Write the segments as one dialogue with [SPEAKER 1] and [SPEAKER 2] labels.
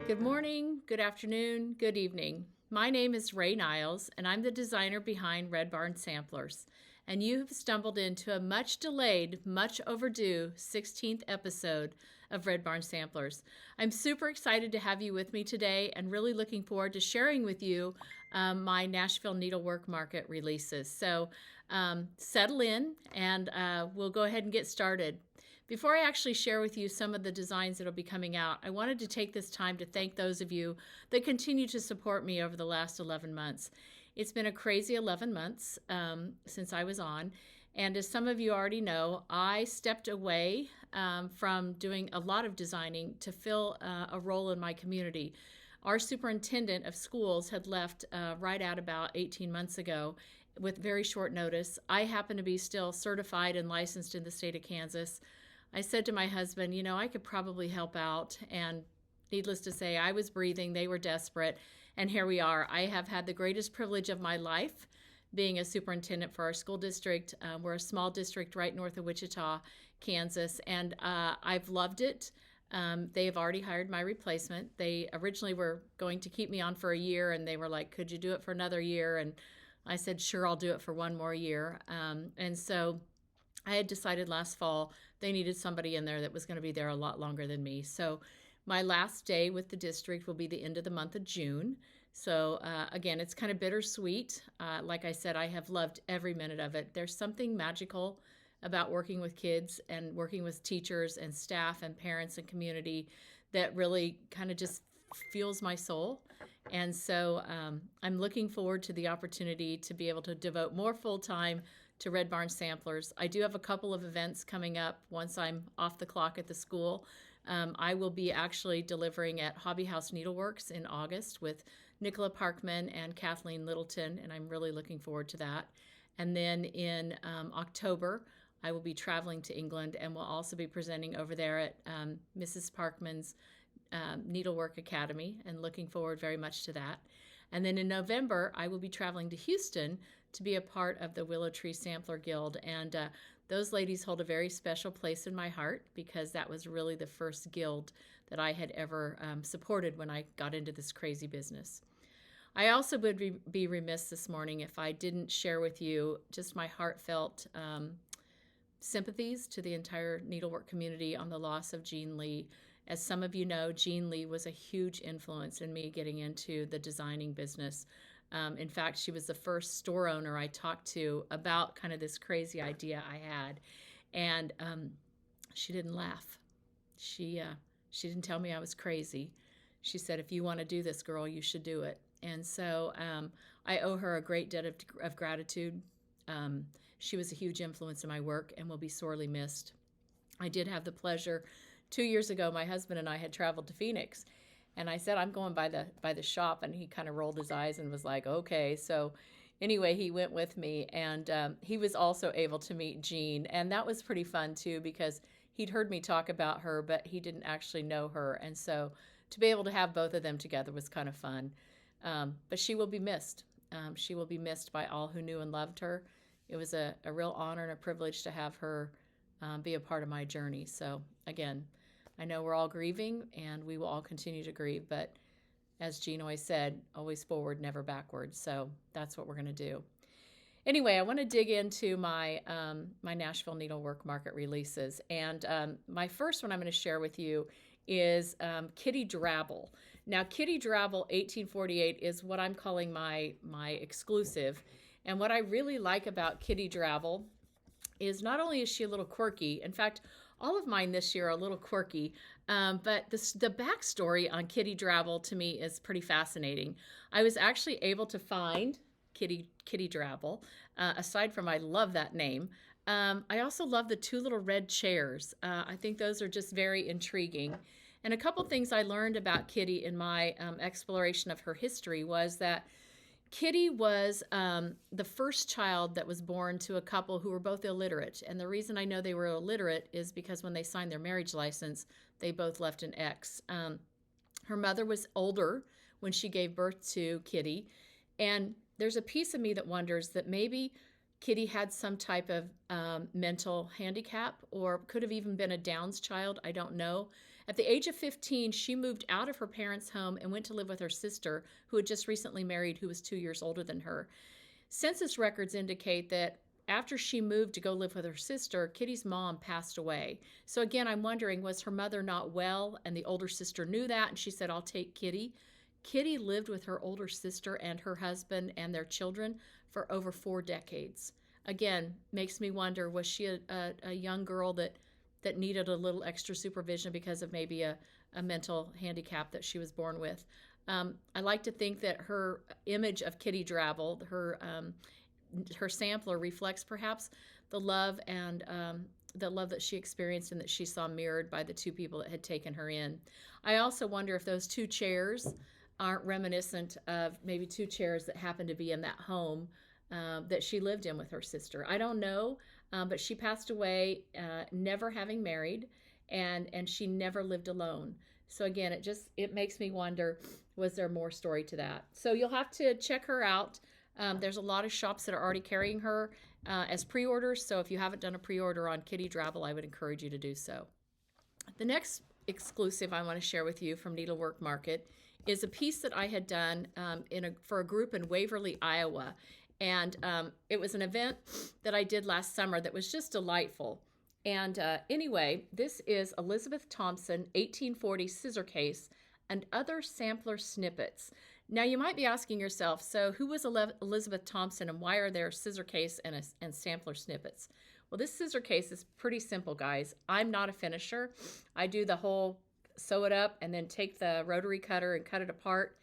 [SPEAKER 1] Good morning, good afternoon, good evening. My name is Ray Niles, and I'm the designer behind Red Barn Samplers. And you have stumbled into a much delayed, much overdue 16th episode of Red Barn Samplers. I'm super excited to have you with me today and really looking forward to sharing with you my Nashville Needlework Market releases. So settle in and we'll go ahead and get started. Before I actually share with you some of the designs that will be coming out, I wanted to take this time to thank those of you that continue to support me over the last 11 months. It's been a crazy 11 months since I was on, and as some of you already know, I stepped away from doing a lot of designing to fill a role in my community. Our superintendent of schools had left right at about 18 months ago with very short notice. I happen to be still certified and licensed in the state of Kansas. I said to my husband, you know, I could probably help out. And needless to say, I was breathing. They were desperate. And here we are. I have had the greatest privilege of my life being a superintendent for our school district. We're a small district right north of Wichita, Kansas. And I've loved it. They have already hired my replacement. They originally were going to keep me on for a year. And they were like, could you do it for another year? And I said, sure, I'll do it for one more year. And so I had decided last fall they needed somebody in there that was going to be there a lot longer than me. So my last day with the district will be the end of the month of June. So again, it's kind of bittersweet. Like I said, I have loved every minute of it. There's something magical about working with kids and working with teachers and staff and parents and community that really kind of just fuels my soul. And so I'm looking forward to the opportunity to be able to devote more full time to Red Barn Samplers. I do have a couple of events coming up once I'm off the clock at the school. I will be actually delivering at Hobby House Needleworks in August with Nicola Parkman and Kathleen Littleton, and I'm really looking forward to that. And then in October, I will be traveling to England and will also be presenting over there at Mrs. Parkman's Needlework Academy, and looking forward very much to that. And then in November, I will be traveling to Houston to be a part of the Willow Tree Sampler Guild. And those ladies hold a very special place in my heart because that was really the first guild that I had ever supported when I got into this crazy business. I also would be remiss this morning if I didn't share with you just my heartfelt sympathies to the entire needlework community on the loss of Jean Lee. As some of you know, Jean Lee was a huge influence in me getting into the designing business. In fact, she was the first store owner I talked to about kind of this crazy idea I had. And she didn't laugh. She didn't tell me I was crazy. She said, if you want to do this, girl, you should do it. And so I owe her a great debt of gratitude. She was a huge influence in my work and will be sorely missed. I did have the pleasure 2 years ago, my husband and I had traveled to Phoenix, and I said, I'm going by the shop, and he kind of rolled his eyes and was like, okay. So anyway, he went with me, and he was also able to meet Jean, and that was pretty fun too because he'd heard me talk about her, but he didn't actually know her, and so to be able to have both of them together was kind of fun. But she will be missed. She will be missed by all who knew and loved her. It was a real honor and a privilege to have her be a part of my journey. So again, I know we're all grieving and we will all continue to grieve, but as Jean always said, always forward, never backwards. So that's what we're going to do. Anyway, I want to dig into my my Nashville Needlework Market releases. And my first one I'm going to share with you is Kitty Drabble. Now, Kitty Drabble 1848 is what I'm calling my exclusive. And what I really like about Kitty Drabble is not only is she a little quirky, in fact, all of mine this year are a little quirky, but the backstory on Kitty Drabble to me is pretty fascinating. I was actually able to find Kitty Drabble, aside from I love that name. I also love the two little red chairs. I think those are just very intriguing. And a couple things I learned about Kitty in my exploration of her history was that Kitty was the first child that was born to a couple who were both illiterate. And the reason I know they were illiterate is because when they signed their marriage license, they both left an X. Her mother was older when she gave birth to Kitty. And there's a piece of me that wonders that maybe Kitty had some type of mental handicap or could have even been a Down's child. I don't know. At the age of 15, she moved out of her parents' home and went to live with her sister, who had just recently married, who was 2 years older than her. Census records indicate that after she moved to go live with her sister, Kitty's mom passed away. So again, I'm wondering, was her mother not well and the older sister knew that and she said, I'll take Kitty? Kitty lived with her older sister and her husband and their children for over 4 decades. Again, makes me wonder, was she a young girl that needed a little extra supervision because of maybe a mental handicap that she was born with? I like to think that her image of Kitty Drabble, her sampler, reflects perhaps the love and the love that she experienced and that she saw mirrored by the 2 people that had taken her in. I also wonder if those 2 chairs aren't reminiscent of maybe 2 chairs that happened to be in that home that she lived in with her sister. I don't know, but she passed away never having married, and she never lived alone. So again, it makes me wonder, was there more story to that? So you'll have to check her out. There's a lot of shops that are already carrying her as pre-orders, so if you haven't done a pre-order on Kitty Drabble, I would encourage you to do so. The next exclusive I want to share with you from Needlework Market is a piece that I had done for a group in Waverly, Iowa. And it was an event that I did last summer that was just delightful. And anyway, this is Elizabeth Thompson 1840 scissor case and other sampler snippets. Now you might be asking yourself, so who was Elizabeth Thompson and why are there scissor case and sampler snippets? Well, this scissor case is pretty simple, guys. I'm not a finisher. I do the whole sew it up and then take the rotary cutter and cut it apart.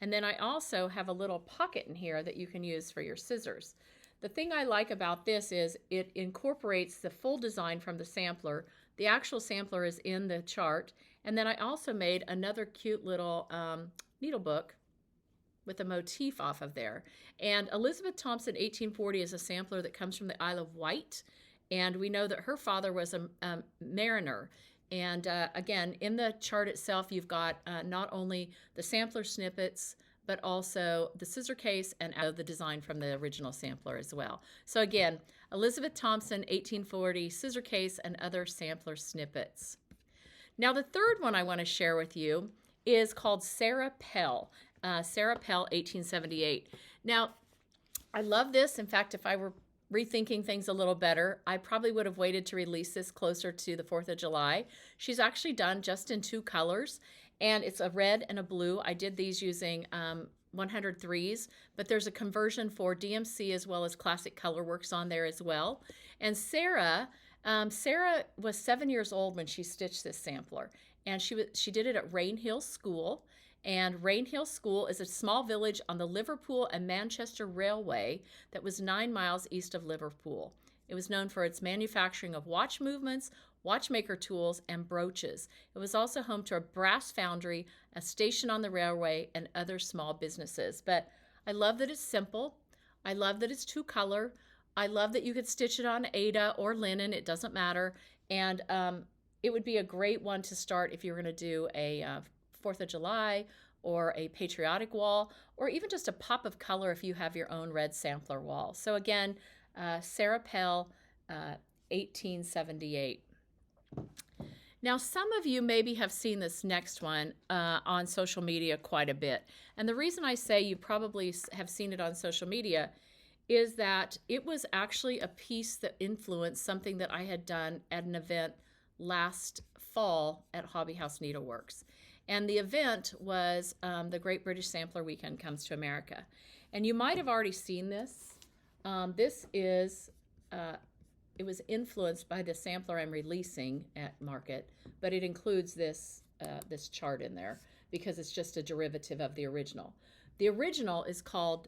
[SPEAKER 1] And then I also have a little pocket in here that you can use for your scissors. The thing I like about this is it incorporates the full design from the sampler. The actual sampler is in the chart. And then I also made another cute little needle book with a motif off of there. And Elizabeth Thompson 1840 is a sampler that comes from the Isle of Wight. And we know that her father was a mariner. And again, in the chart itself, you've got not only the sampler snippets, but also the scissor case and the design from the original sampler as well. So again, Elizabeth Thompson, 1840, scissor case and other sampler snippets. Now the third one I want to share with you is called Sarah Pell. Sarah Pell, 1878. Now, I love this. In fact, if I were rethinking things a little better, I probably would have waited to release this closer to the 4th of July. She's actually done just in 2 colors, and it's a red and a blue. I did these using 103s, but there's a conversion for DMC as well as Classic Colorworks on there as well. And Sarah was 7 years old when she stitched this sampler, and she did it at Rain Hill School. And Rain Hill School is a small village on the Liverpool and Manchester Railway that was 9 miles east of Liverpool. It was known for its manufacturing of watch movements, watchmaker tools, and brooches. It was also home to a brass foundry, a station on the railway, and other small businesses. But I love that it's simple. I love that it's 2 color. I love that you could stitch it on Aida or linen. It doesn't matter. And it would be a great one to start if you're going to do a 4th of July or a patriotic wall, or even just a pop of color if you have your own red sampler wall. So again, Sarah Pell, 1878. Now, some of you maybe have seen this next one on social media quite a bit. And the reason I say you probably have seen it on social media is that it was actually a piece that influenced something that I had done at an event last fall at Hobby House Needleworks. And the event was the Great British Sampler Weekend Comes to America. And you might have already seen this. It was influenced by the sampler I'm releasing at Market, but it includes this chart in there because it's just a derivative of the original. The original is called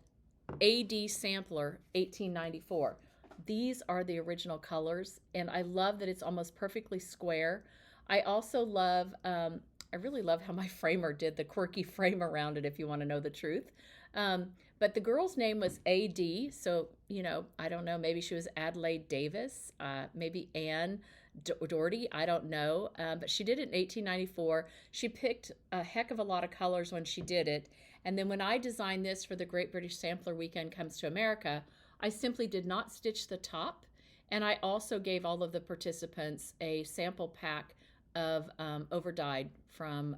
[SPEAKER 1] AD Sampler 1894. These are the original colors, and I love that it's almost perfectly square. I also love, I really love how my framer did the quirky frame around it, if you want to know the truth. But the girl's name was A.D., so, you know, I don't know, maybe she was Adelaide Davis, maybe Anne Doherty, I don't know. But she did it in 1894. She picked a heck of a lot of colors when she did it. And then when I designed this for the Great British Sampler Weekend Comes to America, I simply did not stitch the top. And I also gave all of the participants a sample pack of overdyed from,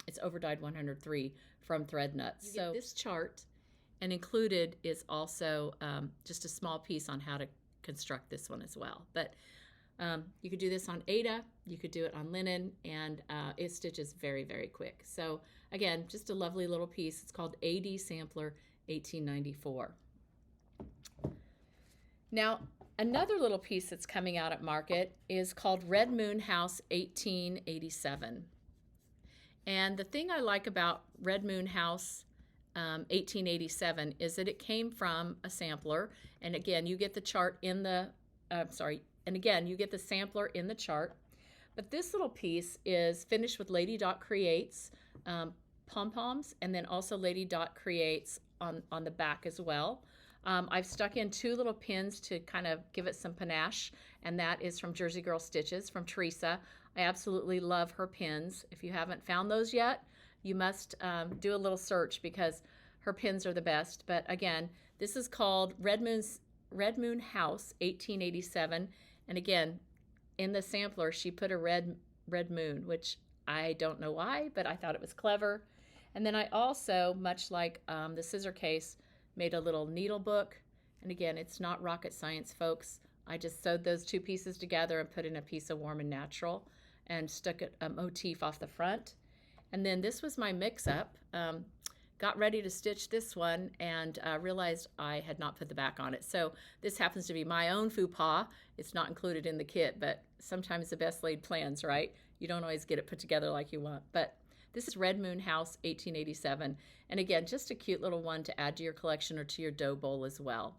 [SPEAKER 1] it's overdyed 103 from thread nuts. So this chart, and included is also just a small piece on how to construct this one as well. But you could do this on Aida, you could do it on linen, and it stitches very, very quick. So again, just a lovely little piece. It's called AD Sampler 1894. Now, another little piece that's coming out at market is called Red Moon House 1887. And the thing I like about Red Moon House 1887 is that it came from a sampler. And again, you get the chart in the, and again, you get the sampler in the chart. But this little piece is finished with Lady Dot Creates pom-poms, and then also Lady Dot Creates on the back as well. I've stuck in 2 little pins to kind of give it some panache, and that is from Jersey Girl Stitches from Teresa. I absolutely love her pins. If you haven't found those yet, you must do a little search because her pins are the best. But again, this is called Red Moon House 1887, and again, in the sampler, she put a red moon, which I don't know why, but I thought it was clever. And then I also, much like the scissor case, made a little needle book. And again, it's not rocket science, folks. I just sewed those 2 pieces together and put in a piece of Warm and Natural and stuck a motif off the front. And then this was my mix-up. Got ready to stitch this one and realized I had not put the back on it. So this happens to be my own faux pas. It's not included in the kit, but sometimes the best laid plans, right? You don't always get it put together like you want. But this is Red Moon House 1887. And again, just a cute little one to add to your collection or to your dough bowl as well.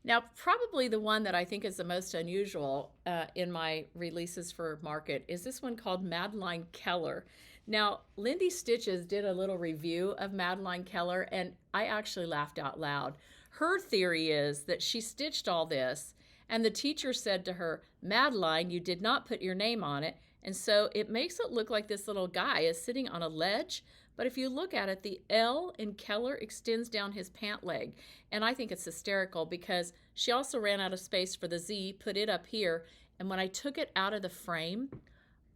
[SPEAKER 1] Now, probably the one that I think is the most unusual in my releases for market is this one called Madeline Keller. Now, Lindy Stitches did a little review of Madeline Keller, and I actually laughed out loud. Her theory is that she stitched all this, and the teacher said to her, "Madeline, you did not put your name on it," and so it makes it look like this little guy is sitting on a ledge. But if you look at it, the L in Keller extends down his pant leg. And I think it's hysterical because she also ran out of space for the Z, put it up here. And when I took it out of the frame,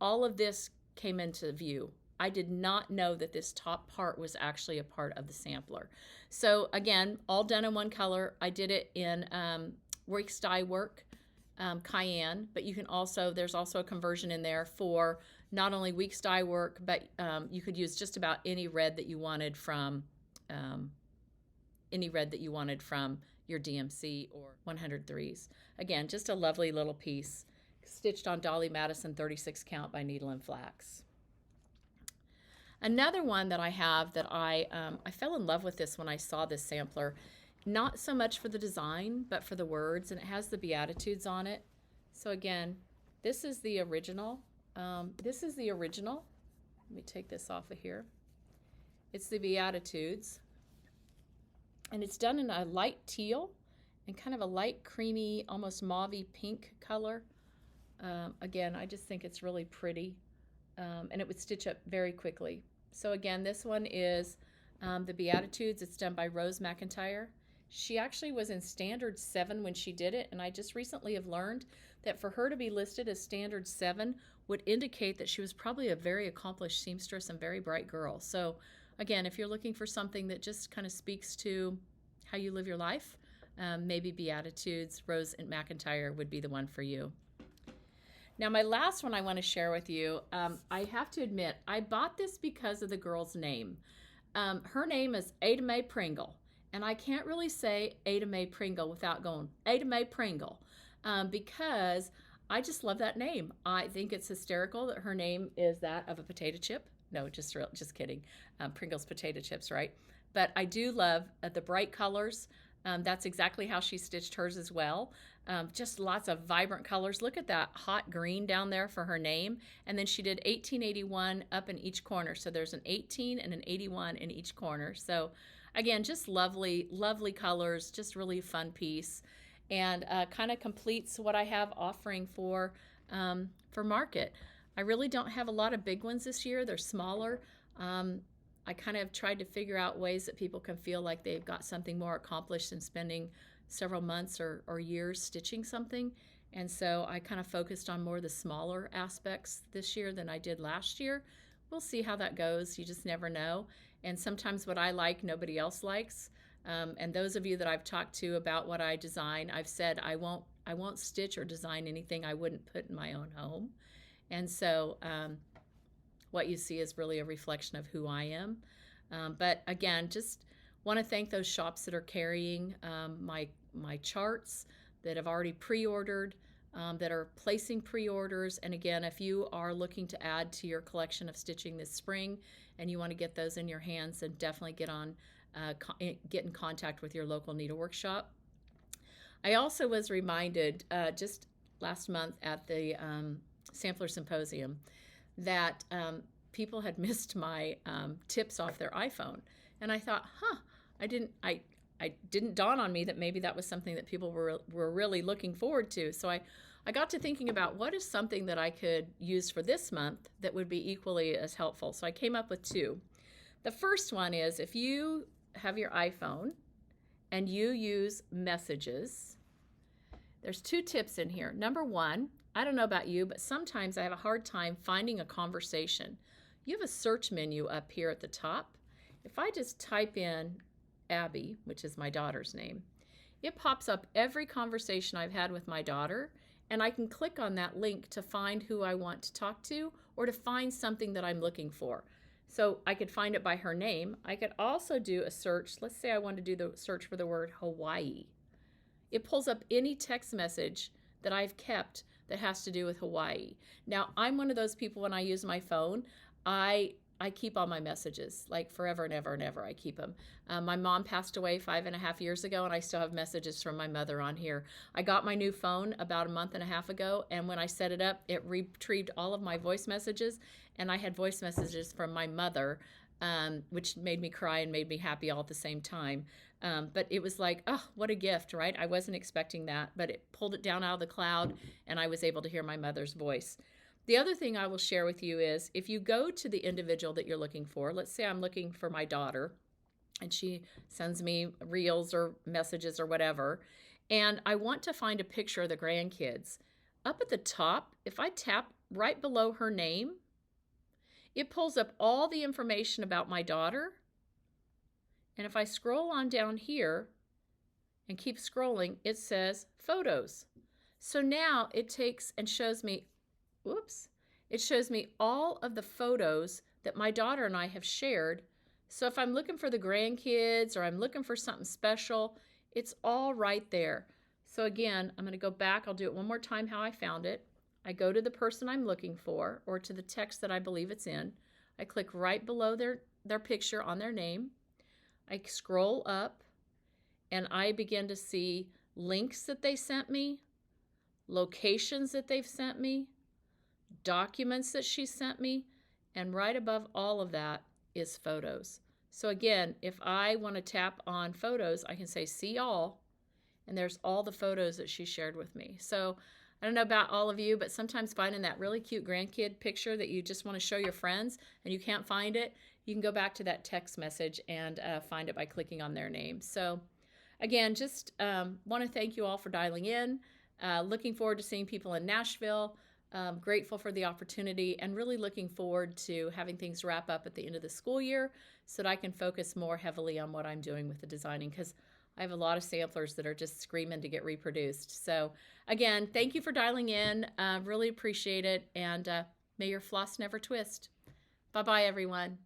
[SPEAKER 1] all of this came into view. I did not know that this top part was actually a part of the sampler. So again, all done in one color. I did it in Weeks Dye Work, Cayenne, but you can also, there's also a conversion in there for not only Weeks Dye Work, but you could use just about any red that you wanted from your DMC or 103s. Again, just a lovely little piece stitched on Dolly Madison 36 count by Needle and Flax. Another one that I have that I fell in love with this when I saw this sampler, not so much for the design, but for the words, and it has the Beatitudes on it. So again, this is the original. Let me take this off of here. It's the Beatitudes, and it's done in a light teal and kind of a light creamy, almost mauvey pink color. Again, I just think it's really pretty, and it would stitch up very quickly. So again, this one is the Beatitudes. It's done by Rose McIntyre. She actually was in standard 7 when she did it, and I just recently have learned that for her to be listed as standard 7 would indicate that she was probably a very accomplished seamstress and very bright girl. So again, if you're looking for something that just kind of speaks to how you live your life, maybe Beatitudes, Rose and McIntyre would be the one for you. Now, my last one I want to share with you, I have to admit, I bought this because of the girl's name. Her name is Ada Mae Pringle, and I can't really say Ada Mae Pringle without going Ada Mae Pringle, because I just love that name. I think it's hysterical that her name is that of a potato chip. No, just kidding. Pringle's potato chips, right? But I do love the bright colors. That's exactly how she stitched hers as well. Just lots of vibrant colors. Look at that hot green down there for her name. And then she did 1881 up in each corner. So there's an 18 and an 81 in each corner. So again, just lovely, lovely colors, just really fun piece. And kind of completes what I have offering for market. I really don't have a lot of big ones this year. They're smaller. I kind of tried to figure out ways that people can feel like they've got something more accomplished than spending several months or years stitching something. And so I kind of focused on more of the smaller aspects this year than I did last year. We'll see how that goes. You just never know. And sometimes what I like, nobody else likes. And those of you that I've talked to about what I design, I've said I won't stitch or design anything I wouldn't put in my own home. And so what you see is really a reflection of who I am. But again, just want to thank those shops that are carrying my charts, that have already pre-ordered, that are placing pre-orders. And again, if you are looking to add to your collection of stitching this spring and you want to get those in your hands, then definitely get in contact with your local needlework shop. I also was reminded just last month at the Sampler Symposium that people had missed my tips off their iPhone. And I thought, it didn't dawn on me that maybe that was something that people were really looking forward to. So I got to thinking about what is something that I could use for this month that would be equally as helpful. So I came up with two. The first one is if you have your iPhone and you use messages, there's two tips in here. Number one, I don't know about you, but sometimes I have a hard time finding a conversation. You have a search menu up here at the top. If I just type in Abby, which is my daughter's name, it pops up every conversation I've had with my daughter, and I can click on that link to find who I want to talk to or to find something that I'm looking for. So I could find it by her name. I could also do a search. Let's say I want to do the search for the word Hawaii. It pulls up any text message that I've kept that has to do with Hawaii. Now, I'm one of those people when I use my phone, I keep all my messages, like forever and ever and ever. I keep them. My mom passed away 5.5 years ago, and I still have messages from my mother on here. I got my new phone about a month and a half ago, and when I set it up, it retrieved all of my voice messages, and I had voice messages from my mother, which made me cry and made me happy all at the same time. But it was like, oh, what a gift, right? I wasn't expecting that, but it pulled it down out of the cloud, and I was able to hear my mother's voice. The other thing I will share with you is if you go to the individual that you're looking for, let's say I'm looking for my daughter and she sends me reels or messages or whatever, and I want to find a picture of the grandkids. Up at the top, if I tap right below her name, it pulls up all the information about my daughter. And if I scroll on down here and keep scrolling, it says photos. So now it takes and shows me it shows me all of the photos that my daughter and I have shared. So if I'm looking for the grandkids or I'm looking for something special, it's all right there. So again, I'm going to go back. I'll do it one more time how I found it. I go to the person I'm looking for or to the text that I believe it's in. I click right below their picture on their name. I scroll up and I begin to see links that they sent me, locations that they've sent me, documents that she sent me, and right above all of that is photos. So again, if I want to tap on photos, I can say see all, and there's all the photos that she shared with me. So I don't know about all of you, but sometimes finding that really cute grandkid picture that you just want to show your friends and you can't find it, you can go back to that text message and find it by clicking on their name. So again, just want to thank you all for dialing in. Looking forward to seeing people in Nashville. Grateful for the opportunity and really looking forward to having things wrap up at the end of the school year so that I can focus more heavily on what I'm doing with the designing, because I have a lot of samplers that are just screaming to get reproduced. So again, thank you for dialing in. Really appreciate it, and may your floss never twist. Bye-bye, everyone.